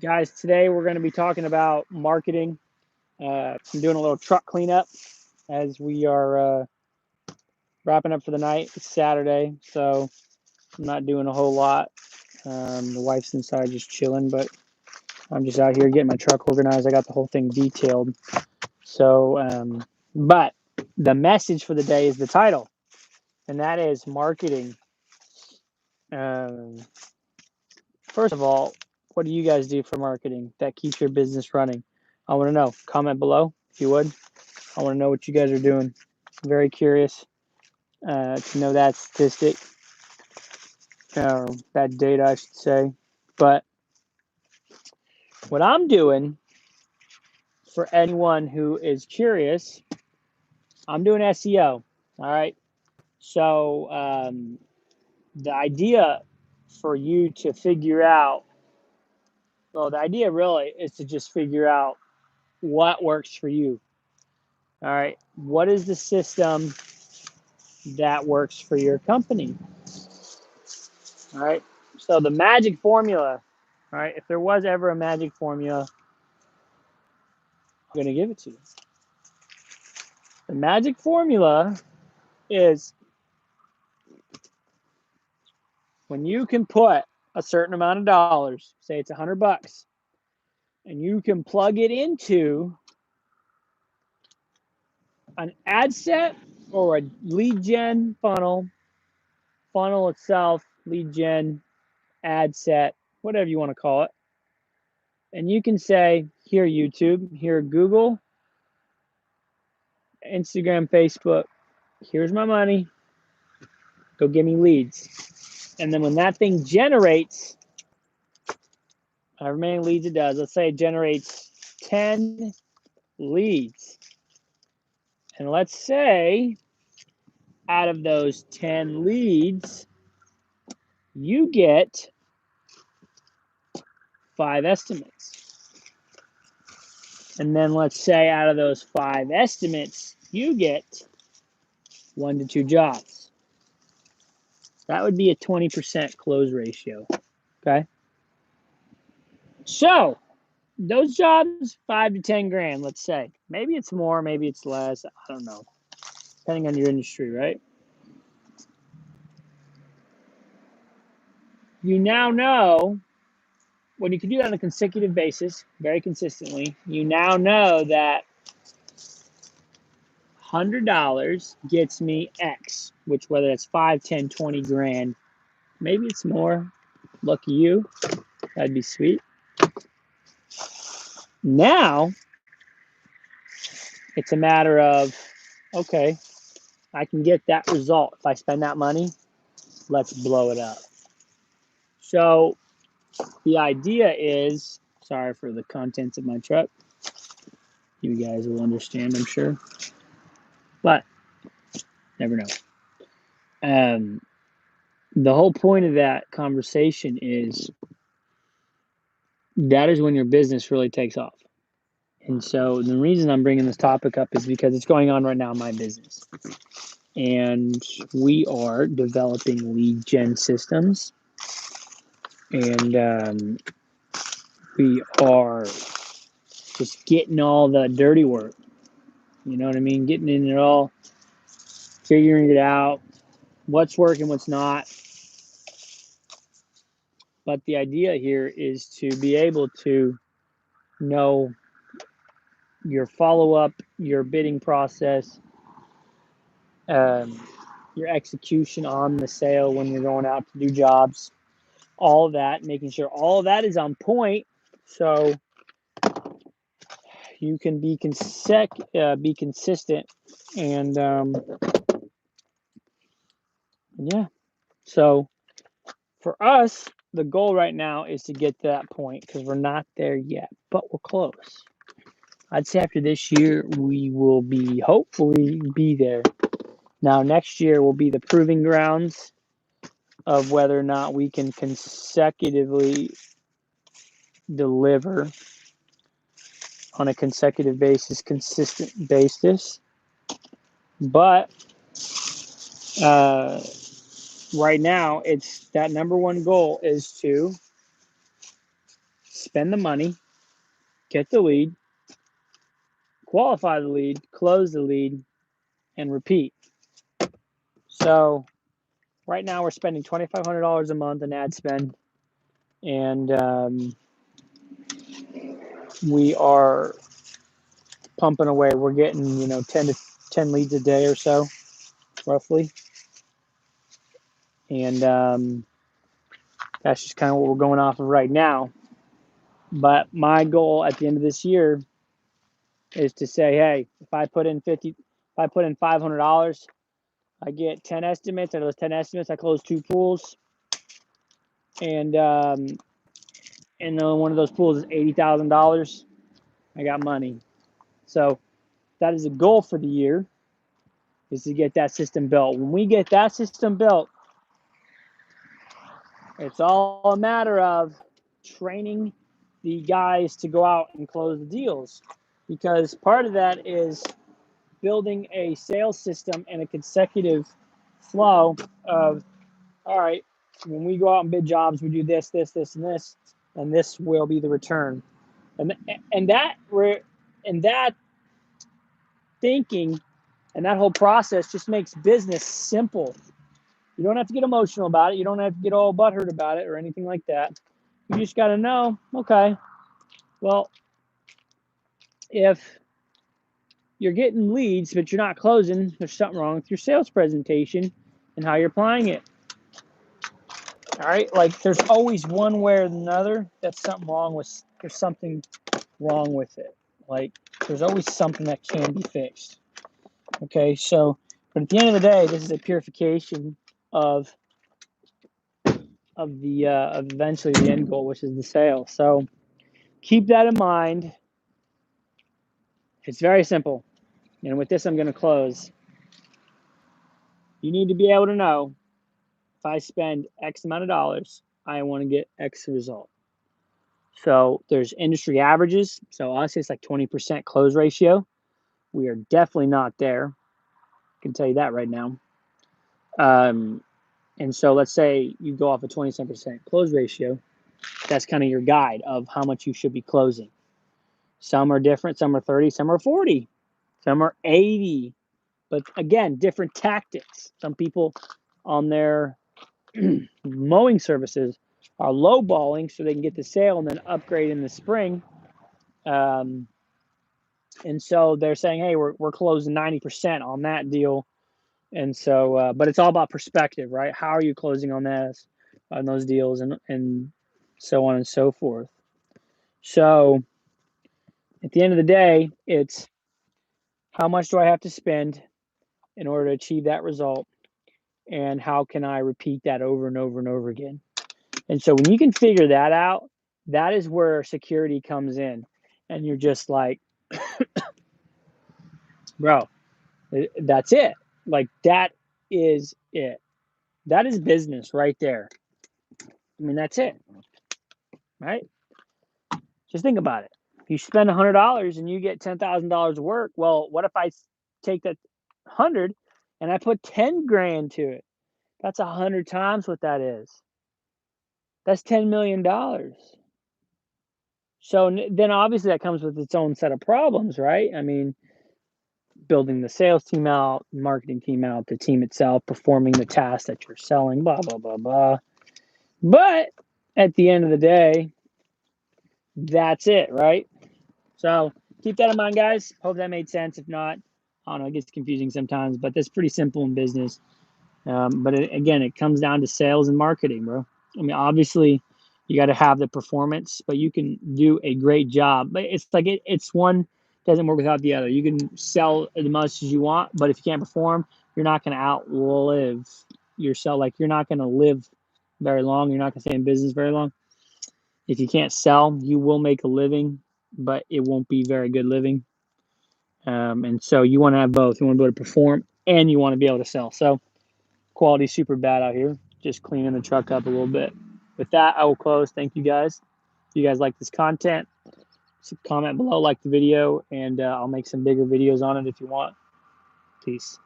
Guys, today we're going to be talking about marketing. I'm doing a little truck cleanup as we are wrapping up for the night. It's Saturday, so I'm not doing a whole lot. The wife's inside just chilling, but I'm just out here getting my truck organized. I got the whole thing detailed. But the message for the day is the title, and that is marketing. Um, First of all, what do you guys do for marketing that keeps your business running? I want to know. Comment below if you would. I want to know what you guys are doing. I'm very curious to know that statistic, that data, I should say. But what I'm doing for anyone who is curious, I'm doing SEO. All right. So the idea for you to figure out, well, the idea really is to just figure out what works for you. All right. What is the system that works for your company? All right. So the magic formula, all right, if there was ever a magic formula, I'm going to give it to you. The magic formula is when you can put a certain amount of dollars, say it's $100, and you can plug it into an ad set or a lead gen funnel itself, lead gen, ad set, whatever you want to call it. And you can say, here, YouTube, here, Google, Instagram, Facebook, here's my money. Go give me leads. And then when that thing generates, however many leads it does, let's say it generates 10 leads. And let's say out of those 10 leads, you get 5 estimates. And then let's say out of those 5 estimates, you get 1 to 2 jobs. That would be a 20% close ratio. Okay. So those jobs, 5 to 10 grand, let's say. Maybe it's more, maybe it's less. I don't know. Depending on your industry, right? You now know when you can do that on a consecutive basis, very consistently, you now know that $100 gets me X, which whether it's 5, 10, 20 grand, maybe it's more. Lucky you. That'd be sweet. Now, it's a matter of, okay, I can get that result. If I spend that money, let's blow it up. So the idea is, sorry for the contents of my truck. You guys will understand, I'm sure. But never know. The whole point of that conversation is that is when your business really takes off. And so the reason I'm bringing this topic up is because it's going on right now in my business. And we are developing lead gen systems. And we are just getting all the dirty work. You know what I mean? Getting in it all, figuring it out, what's working, what's not. But the idea here is to be able to know your follow-up, your bidding process, your execution on the sale when you're going out to do jobs, all of that, making sure all of that is on point so you can be consistent. And yeah, so for us, the goal right now is to get to that point because we're not there yet, but we're close. I'd say after this year, we will hopefully be there. Now, next year will be the proving grounds of whether or not we can consecutively deliver on a consecutive basis, consistent basis. But right now, it's that number one goal is to spend the money, get the lead, qualify the lead, close the lead, and repeat. So right now we're spending $2,500 a month in ad spend, and we are pumping away. We're getting 10 leads a day or so, roughly, and that's just kind of what we're going off of right now. But my goal at the end of this year is to say, hey, if I put in $500, I get 10 estimates. Out of those 10 estimates, I close 2 pools, and one of those pools is $80,000. I got money. So that is a goal for the year, is to get that system built. When we get that system built, it's all a matter of training the guys to go out and close the deals, because part of that is building a sales system and a consecutive flow of, all right, when we go out and bid jobs, we do this, this, this, and this will be the return. And that thinking and that whole process just makes business simple. You don't have to get emotional about it. You don't have to get all butthurt about it or anything like that. You just got to know, okay, well, if you're getting leads but you're not closing, there's something wrong with your sales presentation and how you're applying it. All right, like there's always one way or another that's something wrong with. There's something wrong with it. Like there's always something that can be fixed. Okay, so but at the end of the day, this is a purification of eventually the end goal, which is the sale. So keep that in mind. It's very simple. And with this, I'm going to close. You need to be able to know, if I spend X amount of dollars, I want to get X result. So there's industry averages. So us, it's like 20% close ratio. We are definitely not there. I can tell you that right now. And so let's say you go off a 27% close ratio. That's kind of your guide of how much you should be closing. Some are different. Some are 30. Some are 40. Some are 80. But again, different tactics. Some people on their mowing services are lowballing so they can get the sale and then upgrade in the spring. And so they're saying, hey, we're closing 90% on that deal. And so, but it's all about perspective, right? How are you closing on those deals, and so on and so forth. So at the end of the day, it's how much do I have to spend in order to achieve that result, and how can I repeat that over and over and over again? And so when you can figure that out, that is where security comes in. And you're just like, bro, that's it. Like, that is it. That is business right there. I mean, that's it. Right? Just think about it. You spend $100 and you get $10,000 of work. Well, what if I take that 100 and I put 10 grand to it? That's 100 times what that is. That's $10 million. So then obviously that comes with its own set of problems, right? I mean, building the sales team out, marketing team out, the team itself, performing the task that you're selling, blah, blah, blah, blah. But at the end of the day, that's it, right? So keep that in mind, guys. Hope that made sense. If not, I don't know, it gets confusing sometimes, but that's pretty simple in business. But again, it comes down to sales and marketing, bro. I mean, obviously, you got to have the performance, but you can do a great job. But it's like it's one doesn't work without the other. You can sell as much as you want, but if you can't perform, you're not going to outlive yourself. Like, you're not going to live very long. You're not going to stay in business very long. If you can't sell, you will make a living, but it won't be very good living. And so you want to have both. You want to be able to perform and you want to be able to sell. So quality's super bad out here. Just cleaning the truck up a little bit. With that, I will close. Thank you guys. If you guys like this content, comment below, like the video, and I'll make some bigger videos on it if you want. Peace.